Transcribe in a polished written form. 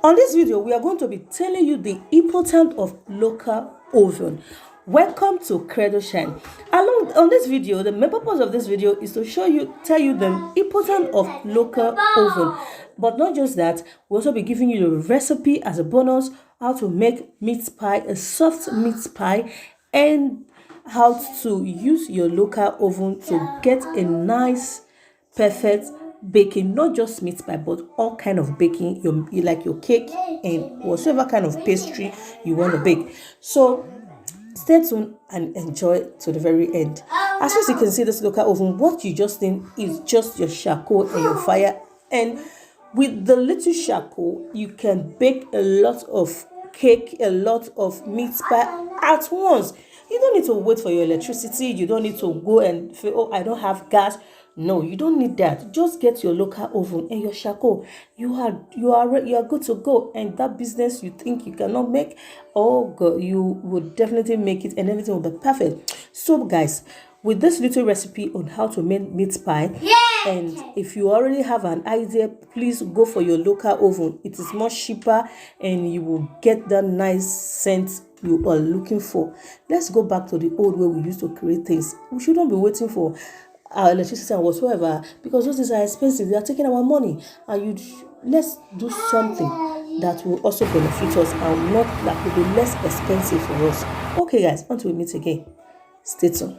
On this video, we are going to be telling you the importance of local oven. Welcome to cradleshine. On this video, the main purpose of this video is to tell you the importance of local oven. But not just that, we'll also be giving you the recipe as a bonus, how to make meat pie, a soft meat pie, and how to use your local oven to get a nice, perfect baking, not just meat pie, but all kind of baking. You like your cake and whatever kind of pastry you want to bake. So stay tuned and enjoy to the very end. As you can see, this local oven, what you just need is just your charcoal and your fire. And with the little charcoal, you can bake a lot of cake, a lot of meat pie at once. You don't need to wait for your electricity. You don't need to go and feel, oh, I don't have gas. No, you don't need that. Just get your local oven and your charcoal. You are good to go. And that business you think you cannot make, oh God, you would definitely make it, and everything will be perfect. So guys, with this little recipe on how to make meat pie, and if you already have an idea, please go for your local oven. It is much cheaper and you will get that nice scent you are looking for. Let's go back to the old way we used to create things. We shouldn't be waiting for our electricity and whatsoever, because those things are expensive. They are taking our money, and let's do something that will also benefit us and not that will be less expensive for us. Okay guys, until we meet again, stay tuned.